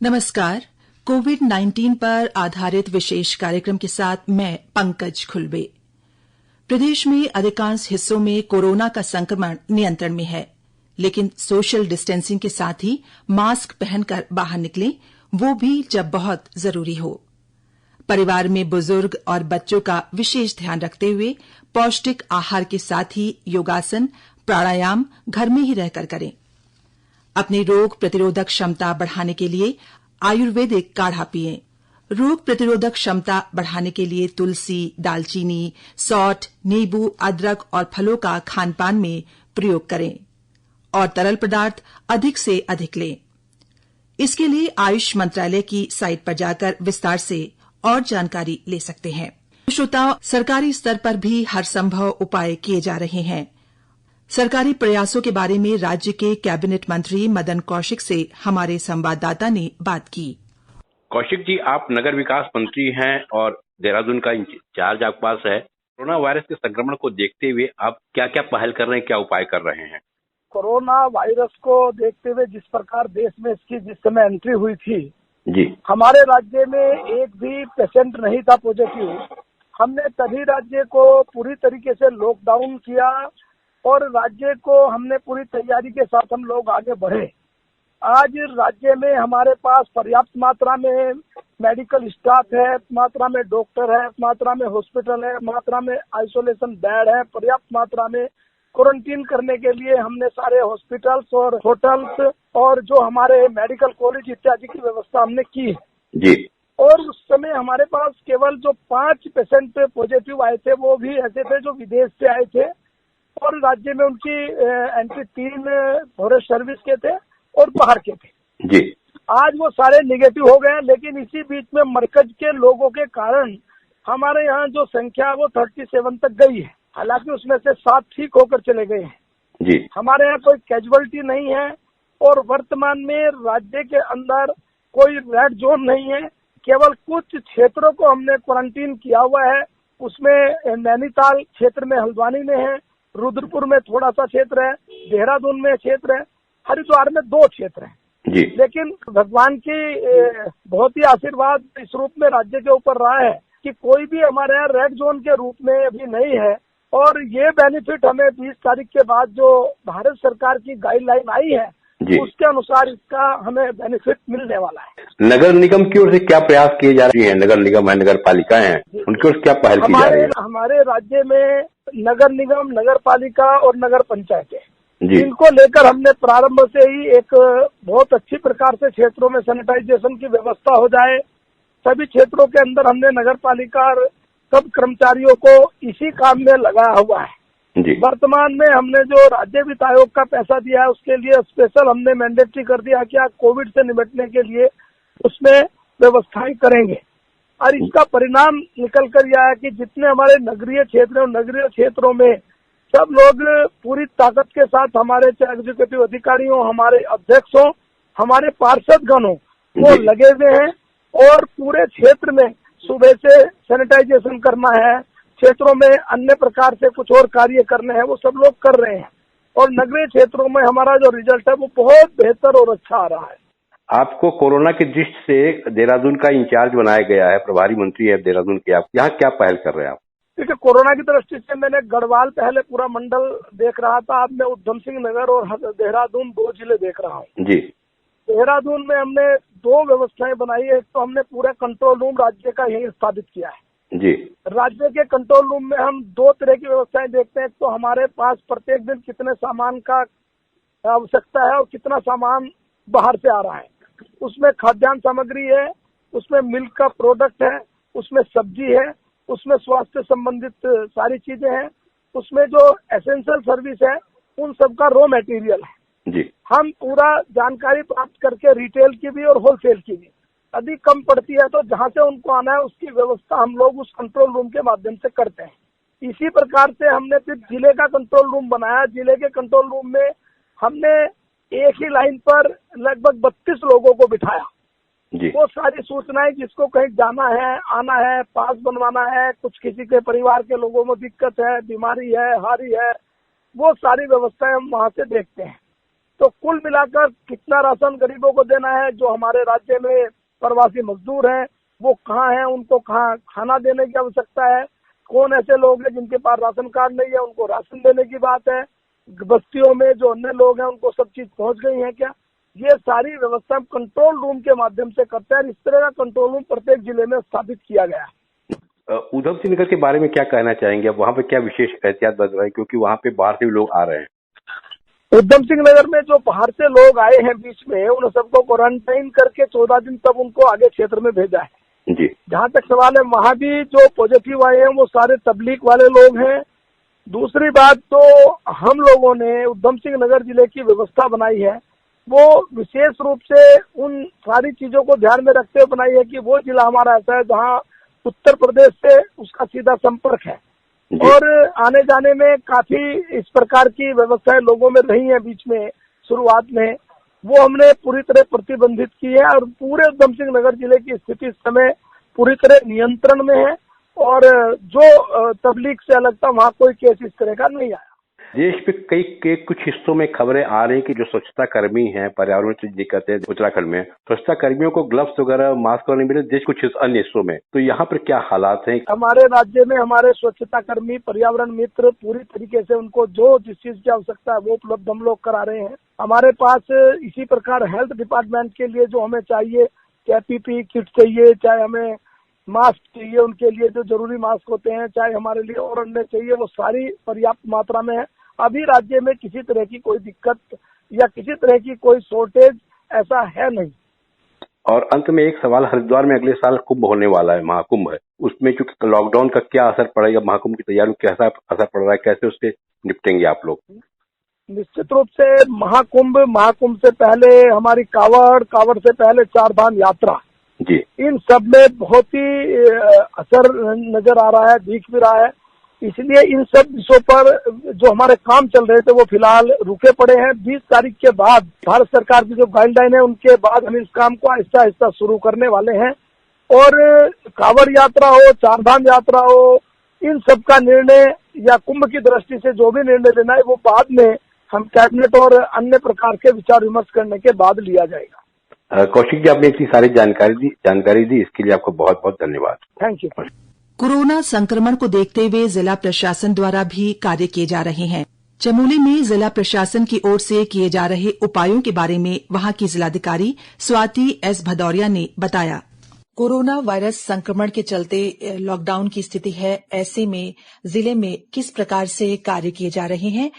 नमस्कार। कोविड-19 पर आधारित विशेष कार्यक्रम के साथ मैं पंकज खुलबे। प्रदेश में अधिकांश हिस्सों में कोरोना का संक्रमण नियंत्रण में है, लेकिन सोशल डिस्टेंसिंग के साथ ही मास्क पहनकर बाहर निकलें, वो भी जब बहुत जरूरी हो। परिवार में बुजुर्ग और बच्चों का विशेष ध्यान रखते हुए पौष्टिक आहार के साथ ही योगासन, प्राणायाम घर में ही रहकर करें। अपनी रोग प्रतिरोधक क्षमता बढ़ाने के लिए आयुर्वेदिक काढ़ा पिएं। रोग प्रतिरोधक क्षमता बढ़ाने के लिए तुलसी, दालचीनी, सौंठ, नींबू, अदरक और फलों का खानपान में प्रयोग करें और तरल पदार्थ अधिक से अधिक लें। इसके लिए आयुष मंत्रालय की साइट पर जाकर विस्तार से और जानकारी ले सकते हैं। श्रोताओं, सरकारी स्तर पर भी हर संभव उपाय किए जा रहे हैं। सरकारी प्रयासों के बारे में राज्य के कैबिनेट मंत्री मदन कौशिक से हमारे संवाददाता ने बात की। कौशिक जी, आप नगर विकास मंत्री हैं और देहरादून का इंचार्ज आपके पास है। कोरोना वायरस के संक्रमण को देखते हुए आप क्या क्या पहल कर रहे हैं, क्या उपाय कर रहे हैं? कोरोना वायरस को देखते हुए जिस प्रकार देश में इसकी जिस समय एंट्री हुई थी जी, हमारे राज्य में एक भी पेशेंट नहीं था पॉजिटिव। हमने तभी राज्य को पूरी तरीके से लॉकडाउन किया और राज्य को हमने पूरी तैयारी के साथ हम लोग आगे बढ़े। आज राज्य में हमारे पास पर्याप्त मात्रा में मेडिकल स्टाफ है, मात्रा में डॉक्टर है, मात्रा में हॉस्पिटल है, मात्रा में आइसोलेशन बेड है, पर्याप्त मात्रा में क्वारंटीन करने के लिए हमने सारे हॉस्पिटल्स और होटल्स और जो हमारे मेडिकल कॉलेज इत्यादि की व्यवस्था हमने की है जी। और उस समय हमारे पास केवल जो 5 पेशेंट पॉजिटिव आए थे वो भी ऐसे थे जो विदेश से आए थे और राज्य में उनकी एंट्री 3 फॉरेस्ट सर्विस के थे और बाहर के थे जी। आज वो सारे निगेटिव हो गए, लेकिन इसी बीच में मरकज के लोगों के कारण हमारे यहाँ जो संख्या वो 37 तक गई है। हालांकि उसमें से 7 ठीक होकर चले गए हैं जी। हमारे यहाँ कोई कैजुअलिटी नहीं है और वर्तमान में राज्य के अंदर कोई रेड जोन नहीं है। केवल कुछ क्षेत्रों को हमने क्वारंटीन किया हुआ है। उसमें नैनीताल क्षेत्र में, हल्द्वानी में है, रुद्रपुर में थोड़ा सा क्षेत्र है, देहरादून में क्षेत्र है, हरिद्वार में 2 क्षेत्र हैं जी। लेकिन भगवान की बहुत ही आशीर्वाद इस रूप में राज्य के ऊपर रहा है कि कोई भी हमारे यहाँ रेड जोन के रूप में अभी नहीं है और ये बेनिफिट हमें 20 तारीख के बाद जो भारत सरकार की गाइडलाइन आई है उसके अनुसार इसका हमें बेनिफिट मिलने वाला है। नगर निगम की ओर से क्या प्रयास किए जा रहे हैं? नगर निगम है, नगर पालिका है, उनकी ओर से क्या पहल की जा रही है? हमारे राज्य में नगर निगम, नगर पालिका और नगर पंचायतें, इनको लेकर हमने प्रारंभ से ही एक बहुत अच्छी प्रकार से क्षेत्रों में सैनिटाइजेशन की व्यवस्था हो जाए। सभी क्षेत्रों के अंदर हमने नगर पालिका और सब कर्मचारियों को इसी काम में लगाया हुआ है। वर्तमान में हमने जो राज्य वित्त आयोग का पैसा दिया है उसके लिए स्पेशल हमने मैंडेटरी कर दिया कि आप कोविड से निपटने के लिए उसमें व्यवस्थाएं करेंगे और इसका परिणाम निकल कर यह है कि जितने हमारे नगरीय क्षेत्र और नगरीय क्षेत्रों में सब लोग पूरी ताकत के साथ, हमारे चाहे एग्जीक्यूटिव अधिकारी हो, हमारे अध्यक्ष हो, हमारे पार्षदगण हो, वो लगे हुए हैं और पूरे क्षेत्र में सुबह से सैनिटाइजेशन करना है, क्षेत्रों में अन्य प्रकार से कुछ और कार्य करने हैं, वो सब लोग कर रहे हैं और नगरीय क्षेत्रों में हमारा जो रिजल्ट है वो बहुत बेहतर और अच्छा आ रहा है। आपको कोरोना की दृष्टि से देहरादून का इंचार्ज बनाया गया है, प्रभारी मंत्री है देहरादून के। आप यहाँ क्या पहल कर रहे हैं? आप देखिए, कोरोना की दृष्टि से मैंने गढ़वाल पहले पूरा मंडल देख रहा था, अब मैं उधम सिंह नगर और देहरादून 2 जिले देख रहा हूँ जी। देहरादून में हमने 2 व्यवस्थाएं बनाई है। तो हमने पूरा कंट्रोल रूम राज्य का यही स्थापित किया है जी। राज्य के कंट्रोल रूम में हम 2 तरह की व्यवस्थाएं देखते हैं। तो हमारे पास प्रत्येक दिन कितने सामान का आवश्यकता है और कितना सामान बाहर से आ रहा है। उसमें खाद्यान्न सामग्री है, उसमें मिल्क का प्रोडक्ट है, उसमें सब्जी है, उसमें स्वास्थ्य संबंधित सारी चीजें हैं, उसमें जो एसेंशियल सर्विस है उन सब का रॉ मटेरियल है जी। हम पूरा जानकारी प्राप्त करके रिटेल की भी और होलसेल की भी अधिक कम पड़ती है तो जहां से उनको आना है उसकी व्यवस्था हम लोग उस कंट्रोल रूम के माध्यम से करते हैं। इसी प्रकार से हमने फिर जिले का कंट्रोल रूम बनाया। जिले के कंट्रोल रूम में हमने एक ही लाइन पर लगभग 32 लोगों को बिठाया जी। वो सारी सूचनाएं, जिसको कहीं जाना है, आना है, पास बनवाना है, कुछ किसी के परिवार के लोगों में दिक्कत है, बीमारी है, हारी है, वो सारी व्यवस्थाएं हम वहां से देखते हैं। तो कुल मिलाकर कितना राशन गरीबों को देना है, जो हमारे राज्य में प्रवासी मजदूर हैं वो कहाँ हैं, उनको कहाँ खाना देने की आवश्यकता है, कौन ऐसे लोग हैं जिनके पास राशन कार्ड नहीं है उनको राशन देने की बात है, बस्तियों में जो अन्य लोग हैं उनको सब चीज पहुंच गई है क्या, ये सारी व्यवस्था हम कंट्रोल रूम के माध्यम से करते हैं। इस तरह का कंट्रोल रूम प्रत्येक जिले में स्थापित किया गया है। उधम सिंह नगर के बारे में क्या कहना चाहेंगे? अब वहाँ पे क्या विशेष एहतियात बरत रहा है, क्योंकि वहाँ पे बाहर से भी लोग आ रहे हैं? उधम सिंह नगर में जो बाहर से लोग आए हैं बीच में, उन सबको क्वारंटाइन करके 14 दिन तक उनको आगे क्षेत्र में भेजा है जी। जहाँ तक सवाल है, वहाँ भी जो पॉजिटिव आए हैं वो सारे तबलीग वाले लोग हैं। दूसरी बात, तो हम लोगों ने उधम सिंह नगर जिले की व्यवस्था बनाई है वो विशेष रूप से उन सारी चीजों को ध्यान में रखते हुए बनाई है कि वो जिला हमारा ऐसा है जहाँ उत्तर प्रदेश से उसका सीधा संपर्क है और आने जाने में काफी इस प्रकार की व्यवस्थाएं लोगों में रही है बीच में शुरुआत में, वो हमने पूरी तरह प्रतिबंधित की है और पूरे उधम सिंह नगर जिले की स्थिति इस समय पूरी तरह नियंत्रण में है और जो तबलीग से अलग था वहाँ कोई केस इस तरह का नहीं आया। देश पे कुछ हिस्सों में खबरें आ रही कि जो स्वच्छता कर्मी हैं, पर्यावरण से दिक्कत है उत्तराखंड में, स्वच्छता कर्मियों को ग्लव्स वगैरह मास्क नहीं मिले देश कुछ अन्य हिस्सों में, तो यहाँ पर क्या हालात हैं? हमारे राज्य में हमारे स्वच्छता कर्मी, पर्यावरण मित्र पूरी तरीके से उनको जो जिस चीज की आवश्यकता है वो उपलब्ध हम लोग करा रहे हैं। हमारे पास इसी प्रकार हेल्थ डिपार्टमेंट के लिए जो हमें चाहिए, चाहे पीपीई किट चाहिए, चाहे हमें मास्क चाहिए, उनके लिए जो जरूरी मास्क होते हैं, चाहे हमारे लिए और अन्य चाहिए, वो सारी पर्याप्त मात्रा में है। अभी राज्य में किसी तरह की कोई दिक्कत या किसी तरह की कोई शॉर्टेज ऐसा है नहीं। और अंत में एक सवाल, हरिद्वार में अगले साल कुंभ होने वाला है, महाकुंभ है, उसमें चूंकि लॉकडाउन का क्या असर पड़ेगा, महाकुंभ की तैयारी कैसा असर पड़ रहा है, कैसे उससे निपटेंगे आप लोग? निश्चित रूप से महाकुंभ से पहले हमारी कावड़ से पहले 4 धाम यात्रा जी, इन सब में बहुत ही असर नजर आ रहा है, दिख भी रहा है। इसलिए इन सब विषयों पर जो हमारे काम चल रहे थे वो फिलहाल रुके पड़े हैं। 20 तारीख के बाद भारत सरकार की जो गाइडलाइन है उनके बाद हम इस काम को आहिस्ता आहिस्ता शुरू करने वाले हैं और कांवड़ यात्रा हो, 4 धाम यात्रा हो, इन सब का निर्णय या कुंभ की दृष्टि से जो भी निर्णय लेना है वो बाद में हम कैबिनेट और अन्य प्रकार के विचार विमर्श करने के बाद लिया जाएगा। कौशिक जी, आपने इतनी सारी जानकारी दी इसके लिए आपको बहुत बहुत धन्यवाद। Thank you. कोरोना संक्रमण को देखते हुए जिला प्रशासन द्वारा भी कार्य किए जा रहे हैं। चमोली में जिला प्रशासन की ओर से किए जा रहे उपायों के बारे में वहां की जिलाधिकारी स्वाति एस भदौरिया ने बताया। कोरोना वायरस संक्रमण के चलते लॉकडाउन की स्थिति है, ऐसे में जिले में किस प्रकार से कार्य किए जा रहे हैं?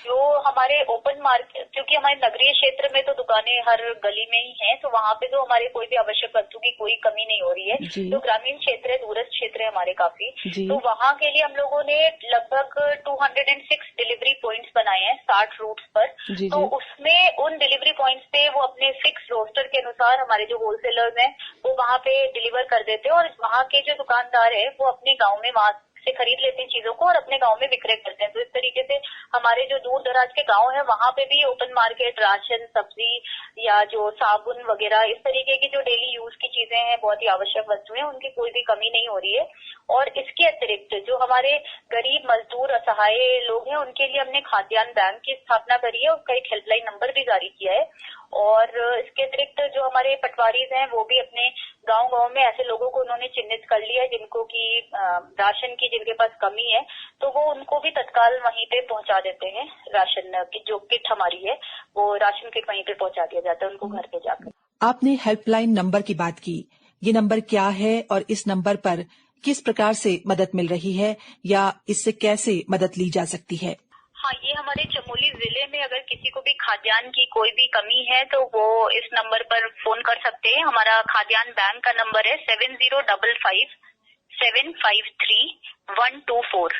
हमारे ओपन मार्केट, क्योंकि हमारे नगरीय क्षेत्र में तो दुकानें हर गली में ही हैं, तो वहाँ पे तो हमारे कोई भी आवश्यक वस्तु की कोई कमी नहीं हो रही है। तो ग्रामीण क्षेत्र है, दूरस्थ क्षेत्र है हमारे काफी, तो वहाँ के लिए हम लोगों ने लगभग 206 डिलीवरी पॉइंट्स बनाए हैं 60 रूट्स पर। तो उसमें उन डिलीवरी पॉइंट्स पे वो अपने फिक्स रोस्टर के अनुसार हमारे जो होलसेलर्स हैं वो वहाँ पे डिलीवर कर देते हैं और वहाँ के जो दुकानदार है वो अपने गाँव में वहाँ से खरीद लेते हैं चीजों को और अपने गांव में विक्रय करते हैं। तो इस तरीके से हमारे जो दूर दराज के गांव है वहां पे भी ओपन मार्केट राशन, सब्जी या जो साबुन वगैरह इस तरीके की जो डेली यूज की चीजें हैं, बहुत ही आवश्यक वस्तुएं, उनकी कोई भी कमी नहीं हो रही है। और इसके अतिरिक्त जो हमारे गरीब मजदूर असहाय लोग हैं उनके लिए हमने खाद्यान्न बैंक की स्थापना करी है, उसका एक हेल्पलाइन नंबर भी जारी किया है। और इसके अतिरिक्त जो हमारे पटवारीज हैं वो भी अपने गांव में ऐसे लोगों को उन्होंने चिन्हित कर लिया है जिनको की राशन की जिनके पास कमी है, तो वो उनको भी तत्काल वहीं पे पहुंचा देते हैं। राशन की जो किट हमारी है वो राशन किट वहीं पे पहुंचा दिया जाता है उनको घर पे जाकर। आपने हेल्पलाइन नंबर की बात की, ये नंबर क्या है और इस नंबर पर किस प्रकार से मदद मिल रही है या इससे कैसे मदद ली जा सकती है? हाँ, ये हमारे चमोली जिले में अगर किसी को भी खाद्यान्न की कोई भी कमी है तो वो इस नंबर पर फोन कर सकते हैं। हमारा खाद्यान्न बैंक का नंबर है 7055-753-124।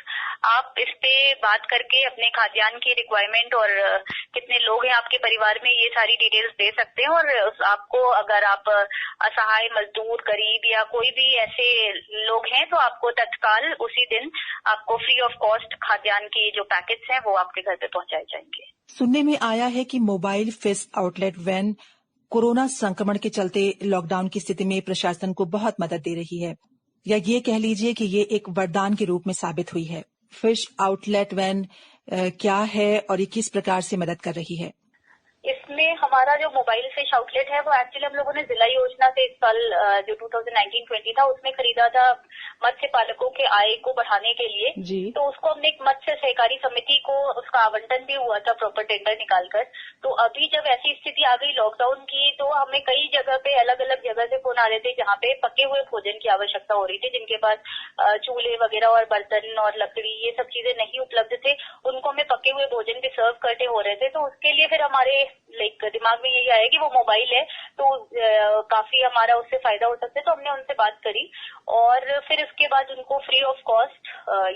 आप इस पे बात करके अपने खाद्यान्न की रिक्वायरमेंट और कितने लोग हैं आपके परिवार में, ये सारी डिटेल्स दे सकते हैं। और आपको अगर आप असहाय मजदूर, गरीब या कोई भी ऐसे लोग हैं तो आपको तत्काल उसी दिन आपको फ्री ऑफ कॉस्ट खाद्यान्न की जो पैकेट्स हैं वो आपके घर पे पहुंचाए जाएंगे। सुनने में आया है कि mobile fish outlet van corona संक्रमण के चलते लॉकडाउन की स्थिति में प्रशासन को बहुत मदद दे रही है, या ये कह लीजिए कि ये एक वरदान के रूप में साबित हुई है। फिश आउटलेट वैन क्या है और ये किस प्रकार से मदद कर रही है? इसमें हमारा जो मोबाइल फिश आउटलेट है वो एक्चुअली हम लोगों ने जिला योजना से इस साल जो 2019-20 था उसमें खरीदा था मत्स्य पालकों के आय को बढ़ाने के लिए जी। तो उसको हमने एक मत्स्य सहकारी समिति को उसका आवंटन भी हुआ था प्रॉपर टेंडर निकालकर। तो अभी जब ऐसी स्थिति आ गई लॉकडाउन की तो हमें कई जगह पे अलग अलग जगह से फोन आ रहे थे जहाँ पे पके हुए भोजन की आवश्यकता हो रही थी, जिनके पास चूल्हे वगैरह और बर्तन और लकड़ी ये सब चीजें नहीं उपलब्ध थे, उनको हमें पके हुए भोजन भी सर्व करने हो रहे थे। तो उसके लिए फिर हमारे दिमाग में यही आया कि वो मोबाइल है तो काफी हमारा उससे फायदा हो सकता है। तो हमने उनसे बात करी और फिर उसके बाद उनको फ्री ऑफ कॉस्ट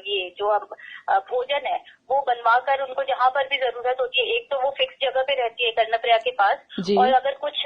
ये जो भोजन है वो बनवा कर उनको जहाँ पर भी जरूरत होती है, एक तो वो फिक्स जगह पे रहती है कर्णप्रयाग के पास और अगर कुछ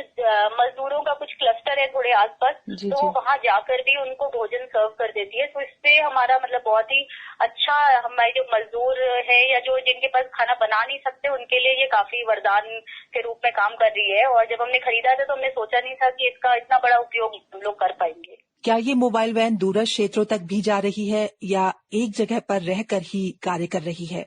मजदूरों का कुछ क्लस्टर है थोड़े आसपास तो वहाँ जाकर भी उनको भोजन सर्व कर देती है। तो इससे हमारा मतलब बहुत ही अच्छा, हमारे जो मजदूर है या जो जिनके पास खाना बना नहीं सकते उनके लिए ये काफी वरदान के रूप में काम कर रही है। और जब हमने खरीदा था तो हमने सोचा नहीं था कि इसका इतना बड़ा उपयोग हम लोग कर पाएंगे। क्या ये मोबाइल वैन दूरस्थ क्षेत्रों तक भी जा रही है या एक जगह पर रहकर ही कार्य कर रही है?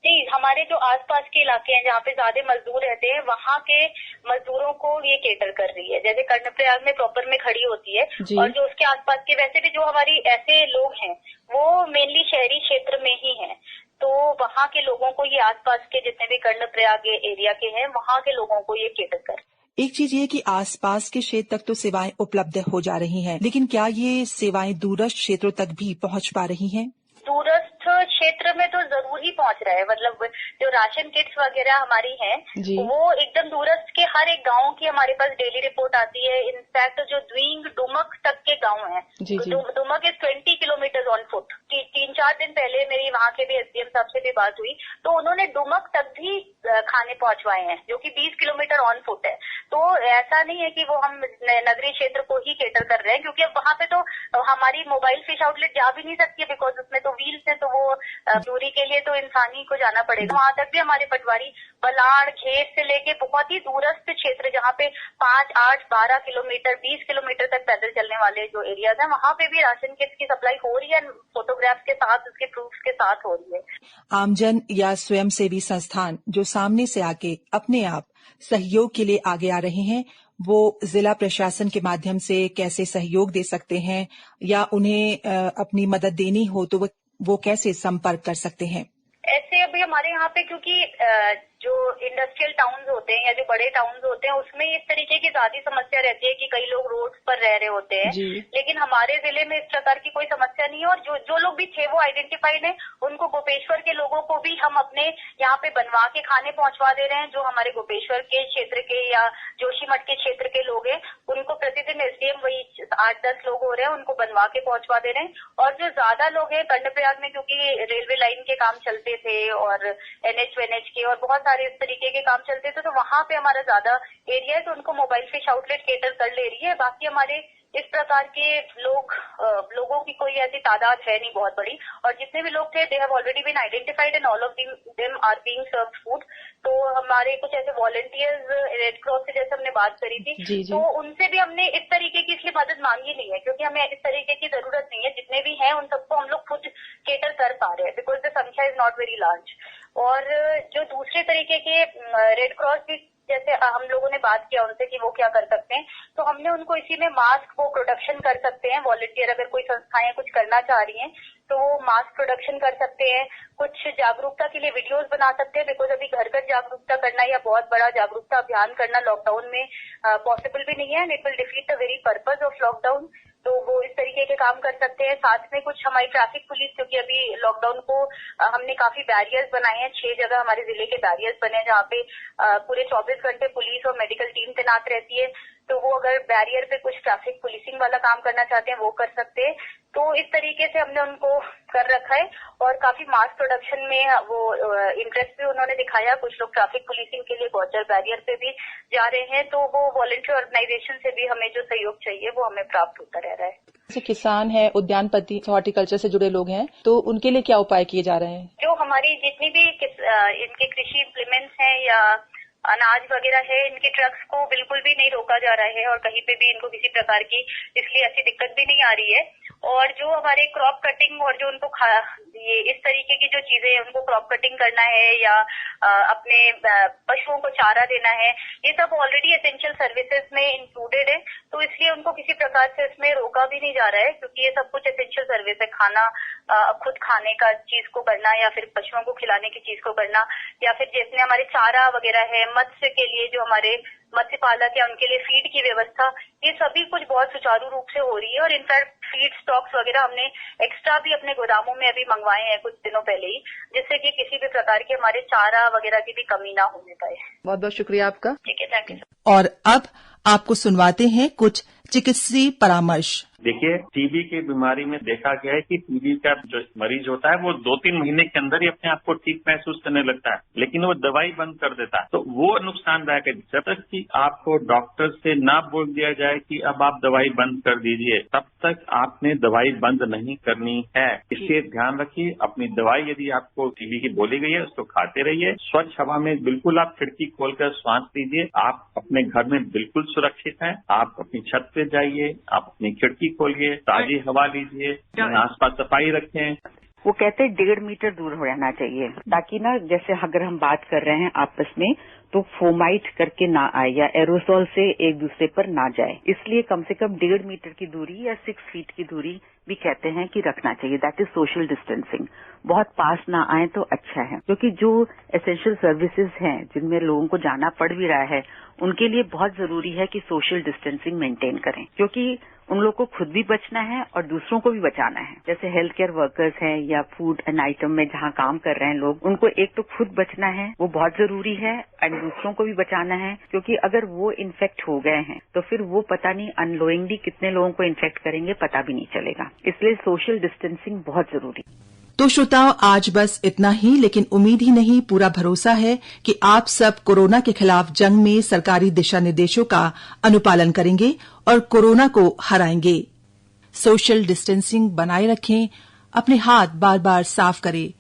जी, हमारे जो आसपास के इलाके हैं जहाँ पे ज्यादा मजदूर रहते हैं वहाँ के मजदूरों को ये केटर कर रही है। जैसे कर्णप्रयाग में प्रॉपर में खड़ी होती है और जो उसके आसपास के वैसे भी जो हमारी ऐसे लोग हैं वो मेनली शहरी क्षेत्र में ही हैं, तो वहाँ के लोगों को ये आसपास के जितने भी कर्णप्रयाग एरिया के हैं वहाँ के लोगों को ये केटर कर। एक चीज ये कि आसपास के क्षेत्र तक तो सेवाएं उपलब्ध हो जा रही हैं, लेकिन क्या ये सेवाएं दूरस्थ क्षेत्रों तक भी पहुंच पा रही हैं? दूरस्थ क्षेत्र में तो जरूर ही पहुंच रहा है। मतलब जो राशन किट्स वगैरह हमारी हैं वो एकदम दूरस्थ के हर एक गांव की हमारे पास डेली रिपोर्ट आती है। इनफैक्ट जो द्वींग डुमक तक के गांव हैं, Dumak is 20 kilometre on foot. 3-4 दिन पहले मेरी वहाँ के भी एसडीएम साहब से भी बात हुई तो उन्होंने डुमक तक भी खाने पहुंचवाए हैं जो कि 20 किलोमीटर ऑन फुट है। तो ऐसा नहीं है कि वो हम नगरीय क्षेत्र को ही केटर कर रहे हैं, क्योंकि अब वहाँ पे तो हमारी मोबाइल फिश आउटलेट जा भी नहीं सकती है बिकॉज उसमें तो व्हील्स है, तो वो दूरी के लिए तो इंसानी को जाना पड़ेगा। वहाँ तक भी हमारे पटवारी बलाड़ घेर से लेके बहुत ही दूरस्थ क्षेत्र जहाँ पे 5, 8, 12 किलोमीटर 20 किलोमीटर तक पैदल चलने वाले जो एरियाज हैं वहाँ पे भी राशन किट्स की सप्लाई हो रही है, फोटोग्राफ्स के साथ उसके प्रूफ्स के साथ हो रही है। आमजन या स्वयंसेवी संस्थान जो सामने से आके अपने आप सहयोग के लिए आगे आ रहे हैं वो जिला प्रशासन के माध्यम से कैसे सहयोग दे सकते हैं या उन्हें अपनी मदद देनी हो तो वो कैसे संपर्क कर सकते हैं? ऐसे अभी हमारे यहाँ पे क्योंकि जो इंडस्ट्रियल टाउन्स होते हैं या जो बड़े टाउन्स होते हैं उसमें इस तरीके की ज्यादा समस्या रहती है कि कई लोग रोड पर रह रहे होते हैं, लेकिन हमारे जिले में इस प्रकार की कोई समस्या नहीं है। और जो लोग भी थे वो आइडेंटिफाइड है, उनको गोपेश्वर के लोगों को भी हम अपने यहाँ पे बनवा के खाने पहुंचवा दे रहे हैं। जो हमारे गोपेश्वर के क्षेत्र के या जोशीमठ के क्षेत्र के लोग हैं उनको प्रतिदिन एसडीएम वही 8-10 लोग हो रहे हैं उनको बनवा के पहुंचवा दे रहे हैं। और जो ज्यादा लोग हैं कर्णप्रयाग में क्योंकि रेलवे लाइन के काम चलते थे और एनएच के और बहुत सारे इस तरीके के काम चलते थे तो वहाँ पे हमारा ज्यादा एरिया है तो उनको मोबाइल फिश आउटलेट केटर कर ले रही है। बाकी हमारे इस प्रकार के लोगों की कोई ऐसी तादाद है नहीं बहुत बड़ी, और जितने भी लोग थे they have already been identified and all of them are being served food. तो हमारे कुछ ऐसे वॉलंटियर्स रेड क्रॉस से जैसे हमने बात करी थी तो उनसे भी हमने इस तरीके की इसलिए मदद मांगी नहीं है क्योंकि हमें इस तरीके की जरूरत नहीं है। जितने भी हैं उन सबको हम लोग खुद केटर कर पा रहे हैं बिकॉज द संख्या इज नॉट वेरी लार्ज। और जो दूसरे तरीके के रेड क्रॉस भी जैसे हम लोगों ने बात किया उनसे कि वो क्या कर सकते हैं तो हमने उनको इसी में मास्क वो प्रोडक्शन कर सकते हैं। वॉलंटियर अगर कोई संस्थाएं कुछ करना चाह रही हैं तो वो मास्क प्रोडक्शन कर सकते हैं, कुछ जागरूकता के लिए वीडियोस बना सकते हैं बिकॉज अभी घर घर जागरूकता करना या बहुत बड़ा जागरूकता अभियान करना लॉकडाउन में पॉसिबल भी नहीं है and it will defeat the very purpose of lockdown. तो वो इस तरीके के काम कर सकते हैं। साथ में कुछ हमारी ट्रैफिक पुलिस, क्योंकि अभी लॉकडाउन को हमने काफी बैरियर्स बनाए हैं, 6 जगह हमारे जिले के बैरियर्स बने हैं जहाँ पे पूरे 24 घंटे पुलिस और मेडिकल टीम तैनात रहती है। तो वो अगर बैरियर पे कुछ ट्रैफिक पुलिसिंग वाला काम करना चाहते हैं वो कर सकते हैं। तो इस तरीके से हमने उनको कर रखा है और काफी मास प्रोडक्शन में वो इंटरेस्ट भी उन्होंने दिखाया। कुछ लोग ट्रैफिक पुलिसिंग के लिए गौचर बैरियर पे भी जा रहे हैं। तो वो वॉलंटियर ऑर्गेनाइजेशन से भी हमें जो सहयोग चाहिए वो हमें प्राप्त होता रह रहा है। जैसे किसान है, उद्यानपति, हॉर्टिकल्चर से जुड़े लोग हैं तो उनके लिए क्या उपाय किए जा रहे हैं? जो हमारी जितनी भी इनके कृषि इम्प्लीमेंट्स हैं या अनाज वगैरह है, इनके ट्रक्स को बिल्कुल भी नहीं रोका जा रहा है और कहीं पे भी इनको किसी प्रकार की इसलिए ऐसी दिक्कत भी नहीं आ रही है। और जो हमारे क्रॉप कटिंग और जो उनको ये इस तरीके की जो चीजें हैं, उनको क्रॉप कटिंग करना है या अपने पशुओं को चारा देना है, ये सब ऑलरेडी एसेंशियल सर्विसेज में इंक्लूडेड है, तो इसलिए उनको किसी प्रकार से इसमें रोका भी नहीं जा रहा है, क्योंकि ये सब कुछ एसेंशियल सर्विस है। खाना खुद खाने का चीज को करना या फिर पशुओं को खिलाने की चीज को करना, या फिर जैसे हमारे चारा वगैरह है, मत्स्य के लिए जो हमारे मत्स्य पालक है उनके लिए फीड की व्यवस्था, ये सभी कुछ बहुत सुचारू रूप से हो रही है। और इनफैक्ट फीड स्टॉक्स वगैरह हमने एक्स्ट्रा भी अपने गोदामों में अभी मंगवाए हैं कुछ दिनों पहले ही, जिससे कि किसी भी प्रकार के हमारे चारा वगैरह की भी कमी ना होने पाए। बहुत बहुत शुक्रिया आपका। ठीक है, थैंक यू। और अब आपको सुनवाते हैं कुछ चिकित्सीय परामर्श। देखिए, टीबी की बीमारी में देखा गया है कि टीबी का जो मरीज होता है वो 2-3 महीने के अंदर ही अपने आप को ठीक महसूस करने लगता है, लेकिन वो दवाई बंद कर देता है। तो वो नुकसानदायक है। जब तक कि आपको डॉक्टर से ना बोल दिया जाए कि अब आप दवाई बंद कर दीजिए, तब तक आपने दवाई बंद नहीं करनी है। इसलिए ध्यान रखिए, अपनी दवाई यदि आपको टीबी की बोली गई है उसको खाते रहिए। स्वच्छ हवा में बिल्कुल आप खिड़की खोलकर सांस लीजिए। आप अपने घर में बिल्कुल सुरक्षित हैं। आप अपनी छत पे जाइए, आप अपनी खिड़की खोलिए, ताजी हवा लीजिए, आसपास सफाई रखें। वो कहते हैं 1.5 मीटर दूर रहना चाहिए, ताकि ना जैसे अगर हम बात कर रहे हैं आपस में तो फोमाइट करके ना आए या एरोसोल से एक दूसरे पर ना जाए। इसलिए कम से कम 1.5 मीटर की दूरी या 6 फीट की दूरी भी कहते हैं कि रखना चाहिए। That is social distancing. बहुत पास ना आए तो अच्छा है, क्योंकि जो एसेंशियल सर्विसेज हैं जिनमें लोगों को जाना पड़ भी रहा है, उनके लिए बहुत जरूरी है कि सोशल डिस्टेंसिंग मेंटेन करें, क्योंकि उन लोगों को खुद भी बचना है और दूसरों को भी बचाना है। जैसे हेल्थ केयर वर्कर्स हैं या फूड एंड आइटम में जहां काम कर रहे हैं लोग, उनको एक तो खुद बचना है, वो बहुत जरूरी है, एंड दूसरों को भी बचाना है, क्योंकि अगर वो इन्फेक्ट हो गए हैं तो फिर वो पता नहीं अननोइंगली कितने लोगों को इन्फेक्ट करेंगे, पता भी नहीं चलेगा। इसलिए सोशल डिस्टेंसिंग बहुत जरूरी है। तो श्रोताओं, आज बस इतना ही, लेकिन उम्मीद ही नहीं पूरा भरोसा है कि आप सब कोरोना के खिलाफ जंग में सरकारी दिशा निर्देशों का अनुपालन करेंगे और कोरोना को हराएंगे। सोशल डिस्टेंसिंग बनाए रखें, अपने हाथ बार बार साफ करें।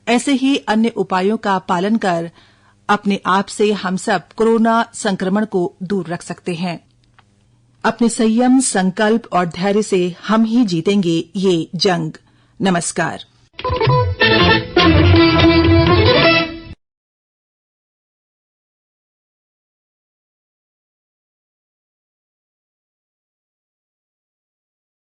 ऐसे ही अन्य उपायों का पालन कर अपने आप से हम सब कोरोना संक्रमण को दूर रख सकते हैं। अपने संयम, संकल्प और धैर्य से हम ही जीतेंगे ये जंग। नमस्कार।